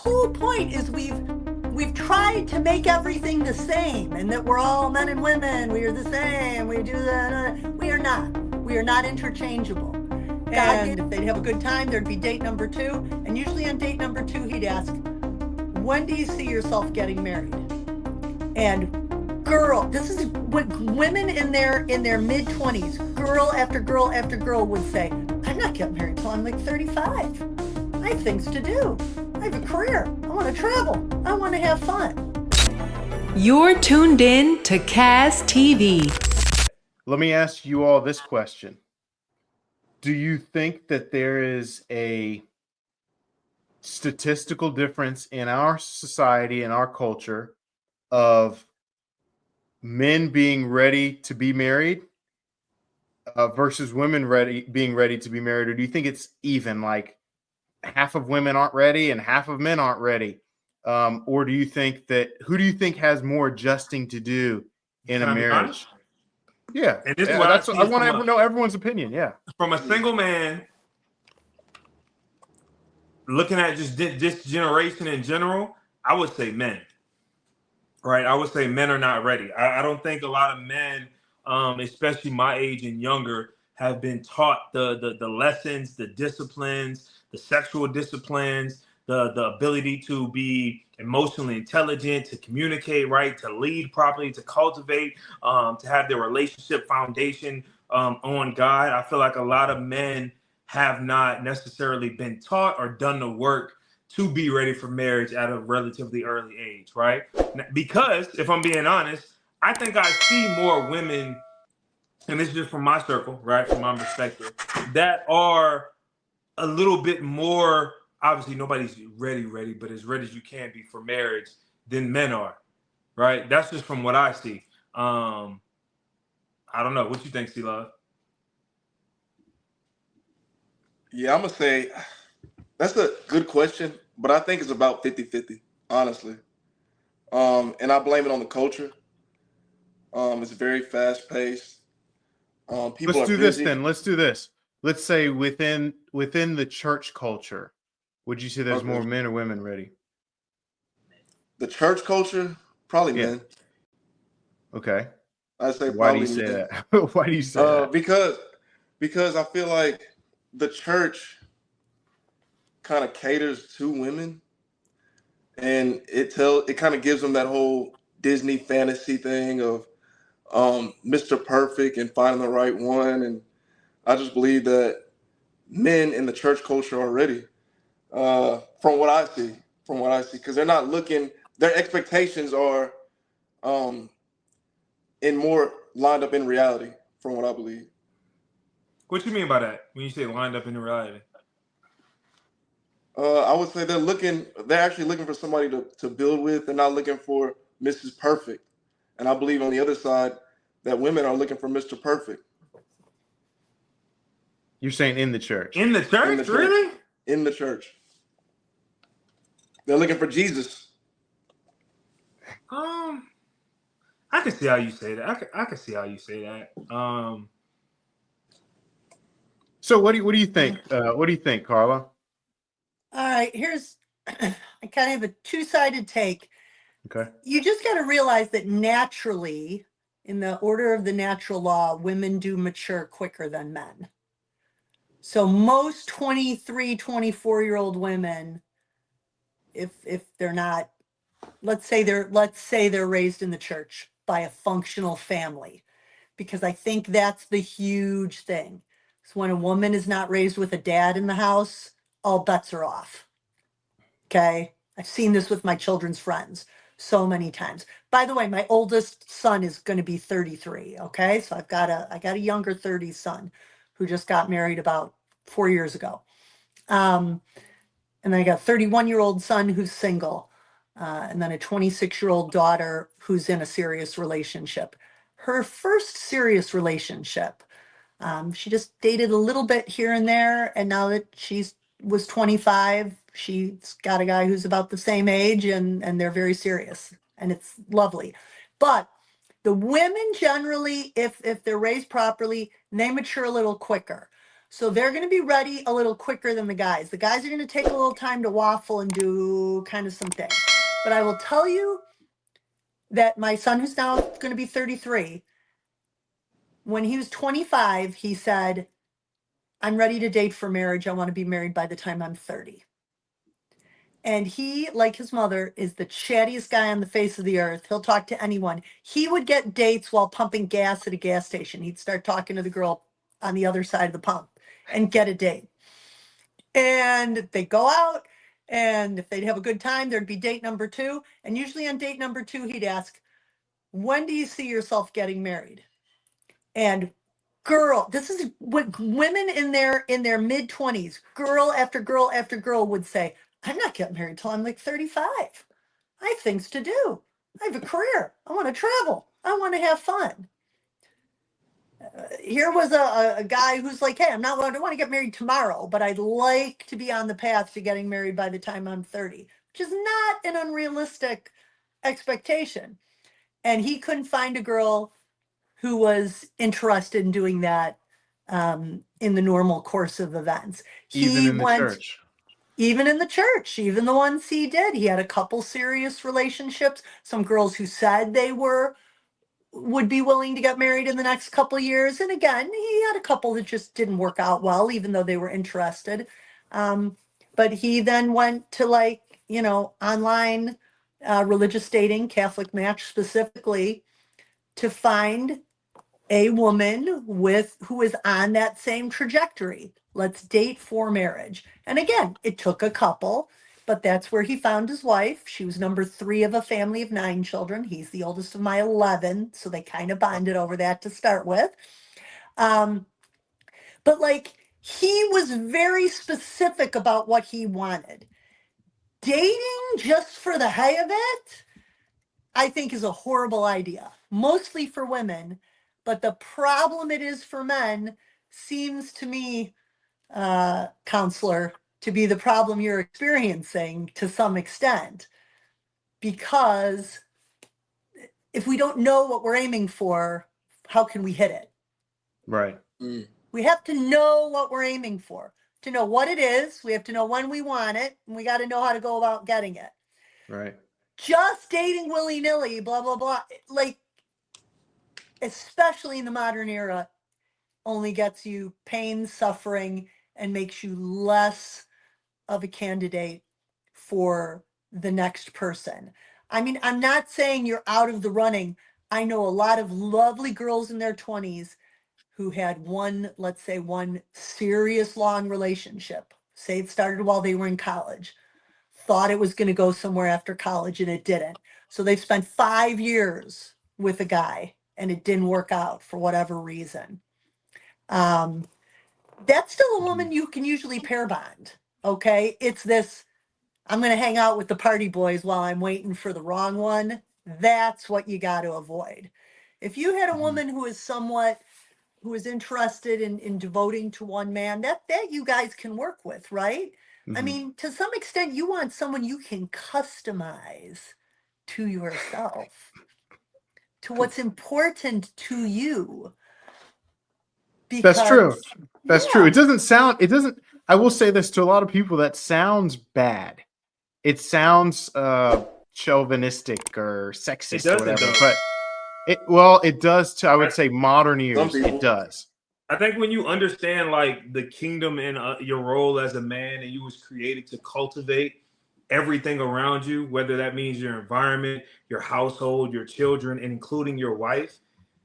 whole point is we've tried to make everything the same, and that we're all men and women. We are the same. We do that. We are not. We are not interchangeable. And if they'd have a good time, there'd be date number 2. And usually on date number 2, he'd ask, when do you see yourself getting married? And girl, this is what women in their mid-20s, girl after girl after girl would say, I'm not getting married till I'm like 35. I have things to do. I have a career. I want to travel. I want to have fun. You're tuned in to Kaz TV. Let me ask you all this question. Do you think that there is a statistical difference in our society and our culture of men being ready to be married versus women being ready to be married? Or do you think it's even, like half of women aren't ready and half of men aren't ready? Or do you think who do you think has more adjusting to do in a marriage? Yeah. And this is I want to know everyone's opinion. Yeah. From a single man looking at just this generation in general, I would say men. Right? I would say men are not ready. I don't think a lot of men, especially my age and younger, have been taught the lessons, the disciplines, the sexual disciplines, the ability to be emotionally intelligent, to communicate right, to lead properly, to cultivate, to have their relationship foundation on God. I feel like a lot of men have not necessarily been taught or done the work to be ready for marriage at a relatively early age, right? Because if I'm being honest, I think I see more women, and this is just from my circle, right, from my perspective, that are a little bit more, obviously nobody's ready, but as ready as you can be for marriage than men are, right? That's just from what I see. I don't know. What you think, C-Love? Yeah, I'm going to say that's a good question, but I think it's about 50-50, honestly. And I blame it on the culture. It's very fast-paced. People Let's are do busy. this then. Let's do this. Let's say within the church culture, would you say there's more men or women ready? The church culture, probably men. Okay. I'd say Why do probably you say men. that? Why do you say that? Because I feel like the church kind of caters to women, and it kind of gives them that whole Disney fantasy thing of Mr. Perfect and finding the right one. And I just believe that men in the church culture are ready, from what I see, because they're not looking, their expectations are in more lined up in reality, from what I believe. What you mean by that when you say lined up in reality? I would say they're actually looking for somebody to build with. They're not looking for Mrs. Perfect. And I believe on the other side that women are looking for Mr. Perfect. You're saying in the church? In the church, really? In the church. They're looking for Jesus. I can see how you say that. I can see how you say that. So what do you think? What do you think, Carla? All right, I kind of have a two-sided take. Okay. You just got to realize that naturally, in the order of the natural law, women do mature quicker than men. So most 23, 24-year-old women, if they're not, let's say they're raised in the church by a functional family, because I think that's the huge thing. So when a woman is not raised with a dad in the house, all bets are off. Okay. I've seen this with my children's friends so many times. By the way, my oldest son is going to be 33. Okay. So I got a younger 30s son who just got married about 4 years ago. And then I got a 31-year-old son who's single. And then a 26-year-old daughter who's in a serious relationship. Her first serious relationship, she just dated a little bit here and there. And now that was 25, she's got a guy who's about the same age, and they're very serious, and it's lovely. But the women generally, if they're raised properly, they mature a little quicker. So they're going to be ready a little quicker than the guys. The guys are going to take a little time to waffle and do kind of some things. But I will tell you that my son, who's now going to be 33, when he was 25, he said, I'm ready to date for marriage. I want to be married by the time I'm 30. And he, like his mother, is the chattiest guy on the face of the earth. He'll talk to anyone. He would get dates while pumping gas at a gas station. He'd start talking to the girl on the other side of the pump and get a date. And they'd go out, and if they'd have a good time, there'd be date number 2. And usually on date number 2, he'd ask, when do you see yourself getting married? And girl, this is what women in their mid 20s, girl after girl after girl would say, I'm not getting married till I'm like 35. I have things to do. I have a career. I want to travel. I want to have fun. Here was a guy who's like, hey, I don't want to get married tomorrow, but I'd like to be on the path to getting married by the time I'm 30, which is not an unrealistic expectation. And he couldn't find a girl who was interested in doing that in the normal course of events. Even in the church. Even in the church, even the ones he did. He had a couple serious relationships, some girls who said they would be willing to get married in the next couple of years. And again, he had a couple that just didn't work out well, even though they were interested. But he then went to online religious dating, Catholic Match specifically, to find a woman who is on that same trajectory. Let's date for marriage. And again, it took a couple, but that's where he found his wife. She was number 3 of a family of 9 children. He's the oldest of my 11, so they kind of bonded over that to start with. But he was very specific about what he wanted. Dating just for the hay of it, I think, is a horrible idea, mostly for women. But the problem it is for men seems to me, counselor, to be the problem you're experiencing to some extent. Because if we don't know what we're aiming for, how can we hit it? Right. We have to know what we're aiming for. To know what it is, we have to know when we want it, and we got to know how to go about getting it. Right. Just dating willy-nilly, blah, blah, blah, especially in the modern era, only gets you pain, suffering, and makes you less of a candidate for the next person. I mean, I'm not saying you're out of the running. I know a lot of lovely girls in their 20s who had one serious long relationship. Say it started while they were in college. Thought it was going to go somewhere after college, and it didn't. So they've spent 5 years with a guy, and it didn't work out for whatever reason. That's still a woman you can usually pair bond. Okay. It's this, I'm going to hang out with the party boys while I'm waiting for the wrong one. That's what you got to avoid. If you had a woman who is interested in devoting to one man, that you guys can work with, right? I mean, to some extent, you want someone you can customize to yourself, to what's important to you. That's true. That's true. I will say this to a lot of people, that sounds bad. It sounds chauvinistic or sexist or whatever. But it does to, I would say, modern ears. It does. I think when you understand the kingdom and your role as a man, and you was created to cultivate everything around you, whether that means your environment, your household, your children, and including your wife,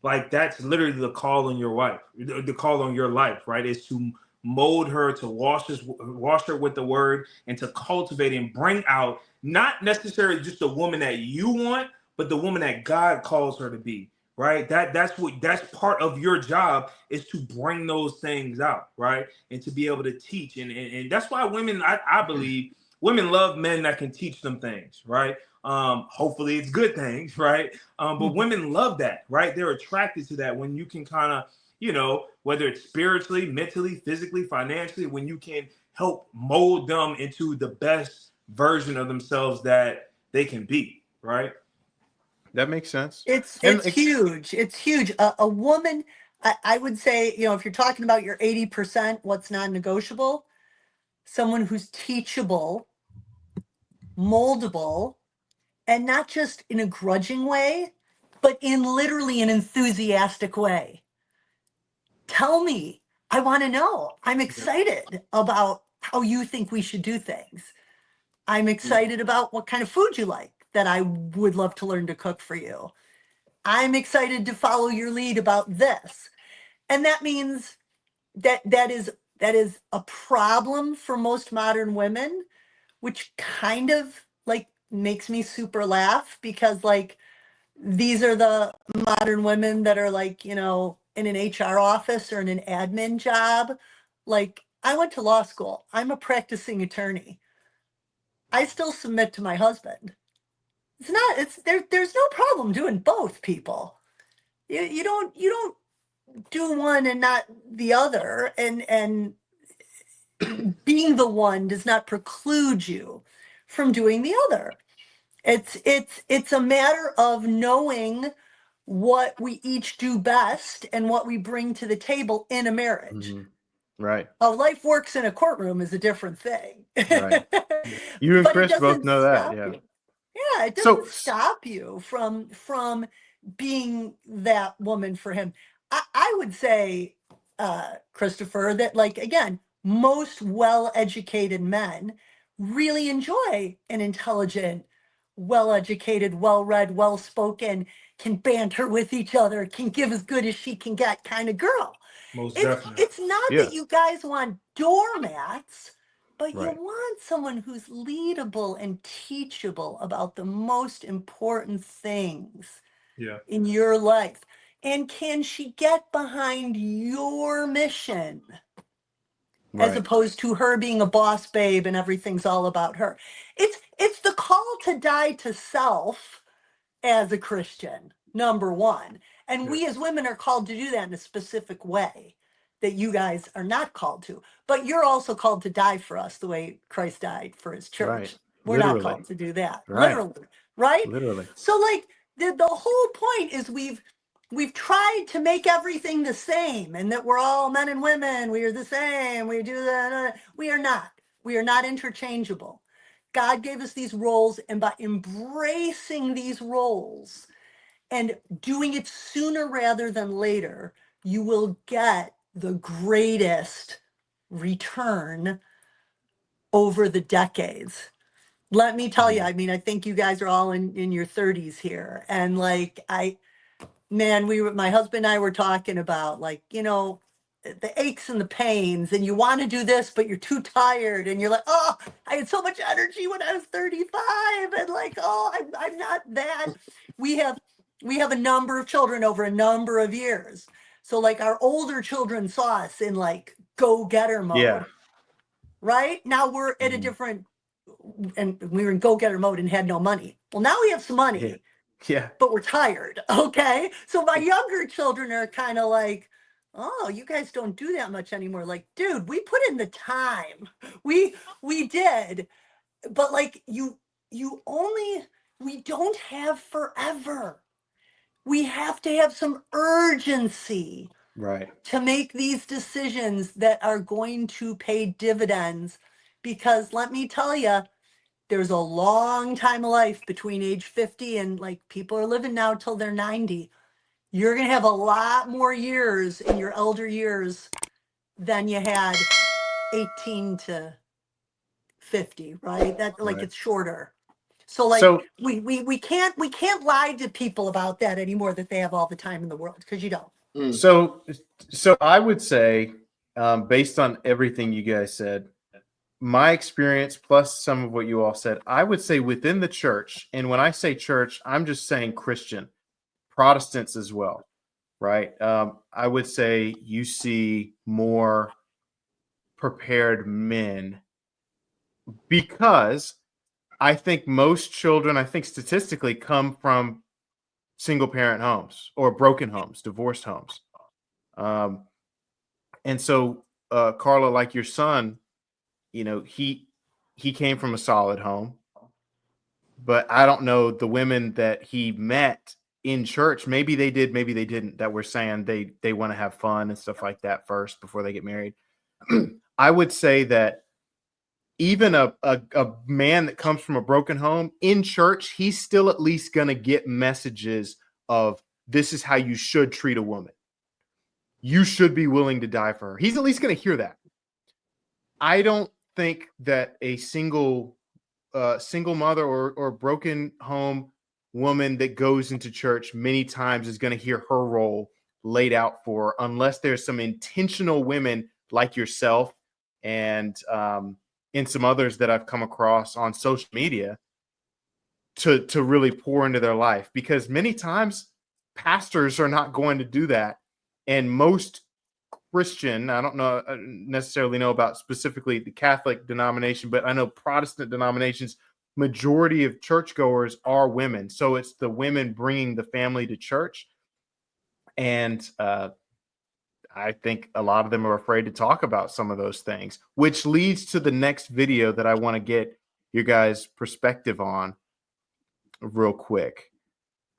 that's literally the call on your wife, the call on your life, right? Is to mold her, to wash her with the word, and to cultivate and bring out not necessarily just the woman that you want, but the woman that God calls her to be. Right. That's part of your job, is to bring those things out. Right. And to be able to teach. And that's why women, I believe women love men that can teach them things. Right. Hopefully it's good things. Right. But women love that. Right. They're attracted to that when you can kind of, whether it's spiritually, mentally, physically, financially, when you can help mold them into the best version of themselves that they can be. Right. That makes sense. It's huge. It's huge. A woman, I would say, if you're talking about your 80%, what's non-negotiable, someone who's teachable, moldable, and not just in a grudging way, but in literally an enthusiastic way. Tell me, I want to know. I'm excited about how you think we should do things. I'm excited about what kind of food you like that I would love to learn to cook for you. I'm excited to follow your lead about this. And that means that is a problem for most modern women, which kind of like makes me super laugh because like these are the modern women that are like, in an HR office or in an admin job. Like, I went to law school. I'm a practicing attorney. I still submit to my husband. There's no problem doing both, people. You don't do one and not the other. And being the one does not preclude you from doing the other. It's a matter of knowing what we each do best and what we bring to the table in a marriage. Right. How life works in a courtroom is a different thing. Right. You and But it Chris both doesn't know that. stop Yeah. you. Yeah, it So doesn't stop you from being that woman for him. I would say, Christopher, that like again, most well-educated men really enjoy an intelligent, well-educated, well-read, well-spoken, can banter with each other, can give as good as she can get kind of girl. Most It's definitely. it's not Yeah. that you guys want doormats, but you Right. want someone who's leadable and teachable about the most important things Yeah. in your life. And can she get behind your mission as Right. opposed to her being a boss babe and everything's all about her? It's the call to die to self as a Christian, number one. And we as women are called to do that in a specific way that you guys are not called to. But you're also called to die for us the way Christ died for his church. Right. We're not Literally. called to do that. Right. Literally. Right? Literally. So like the whole point is we've tried to make everything the same and that we're all men and women. We are the same. We do that. We are not. We are not interchangeable. God gave us these roles, and by embracing these roles and doing it sooner rather than later, you will get the greatest return over the decades. Let me tell you, I mean, I think you guys are all in your 30s here. And like, man, my husband and I were talking about like, the aches and the pains, and you want to do this, but you're too tired, and you're like, oh, I had so much energy when I was 35, and like, oh, I'm not that. We have a number of children over a number of years, so like our older children saw us in like go-getter mode. Yeah. Right now we're at a different, and we were in go-getter mode and had no money. Well, now we have some money. Yeah. But we're tired. Okay. So my younger children are kind of like, oh, you guys don't do that much anymore. Like, dude, we put in the time. We did. But like we don't have forever. We have to have some urgency Right. to make these decisions that are going to pay dividends. Because let me tell you, there's a long time of life between age 50 and like people are living now till they're 90. You're going to have a lot more years in your elder years than you had 18 to 50, right? That like Right. it's shorter. So like So we can't lie to people about that anymore, that they have all the time in the world, because you don't. so I would say, based on everything you guys said, my experience plus some of what you all said, I would say within the church, and when I say church, I'm just saying Christian, Protestants as well, right? I would say you see more prepared men, because I think most children, I think statistically, come from single parent homes or broken homes, divorced homes. And so, Carla, like your son, he came from a solid home, but I don't know the women that he met in church. Maybe they did, maybe they didn't, that we're saying they want to have fun and stuff like that first before they get married. I would say that even a man that comes from a broken home in church, he's still at least going to get messages of this is how you should treat a woman. You should be willing to die for her. He's at least going to hear that. I don't think that a single mother or broken home woman that goes into church many times is going to hear her role laid out for her, unless there's some intentional women like yourself and some others that I've come across on social media to really pour into their life, because many times pastors are not going to do that. And most Christian, I don't know necessarily know about specifically the Catholic denomination, but I know Protestant denominations, majority of churchgoers are women. So it's the women bringing the family to church. And I think a lot of them are afraid to talk about some of those things, which leads to the next video that I want to get your guys' perspective on real quick.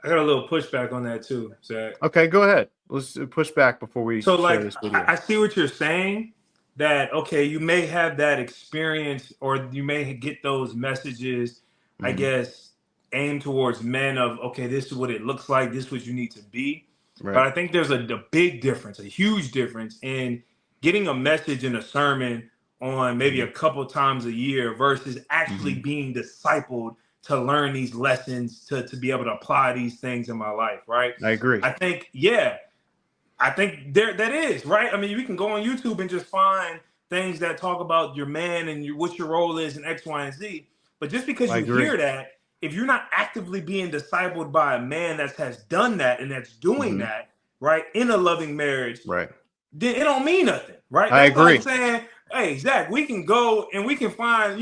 I got a little pushback on that too, Zach. Okay, go ahead. Let's push back before we share this video. I see what you're saying, that, okay, you may have that experience or you may get those messages, I guess, aimed towards men of, okay, this is what it looks like. This is what you need to be. Right. But I think there's a big difference, a huge difference in getting a message in a sermon on maybe a couple times a year versus actually being discipled to learn these lessons, to be able to apply these things in my life, right? I agree. I think there that is, right? I mean, you can go on YouTube and just find things that talk about your man and what your role is in X, Y, and Z. But just because you hear that, if you're not actively being discipled by a man that has done that and that's doing that, right, in a loving marriage, right, then it don't mean nothing, right? I agree. Like saying, hey, Zach, we can go and we can find,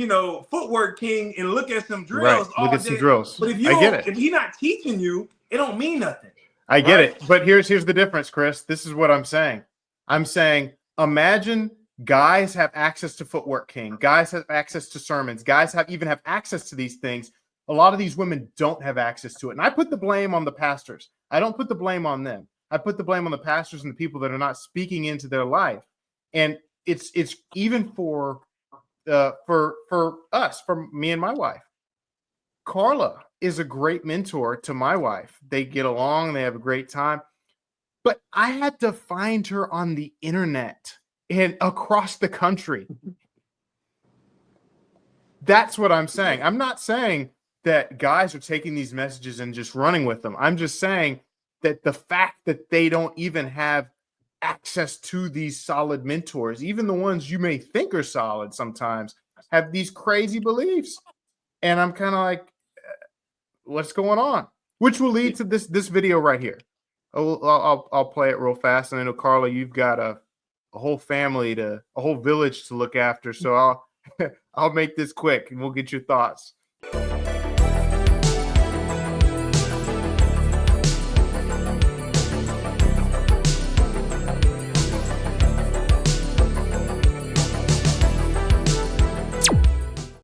Footwork King and look at some drills. Right. Look at some drills. But if he's not teaching you, it don't mean nothing. I get it. But here's the difference, Chris. This is what I'm saying. I'm saying, imagine guys have access to Footwork King. Guys have access to sermons. Guys even have access to these things. A lot of these women don't have access to it. And I put the blame on the pastors. I don't put the blame on them. I put the blame on the pastors and the people that are not speaking into their life. And it's even for us, for me and my wife. Carla is a great mentor to my wife. They get along, they have a great time. But I had to find her on the internet and across the country. That's what I'm saying. I'm not saying that guys are taking these messages and just running with them. I'm just saying that the fact that they don't even have access to these solid mentors, even the ones you may think are solid sometimes, have these crazy beliefs. And I'm kind of like, what's going on? Which will lead to this video right here. I'll play it real fast. And I know, Carla, you've got a whole family a whole village to look after. So I'll make this quick and we'll get your thoughts.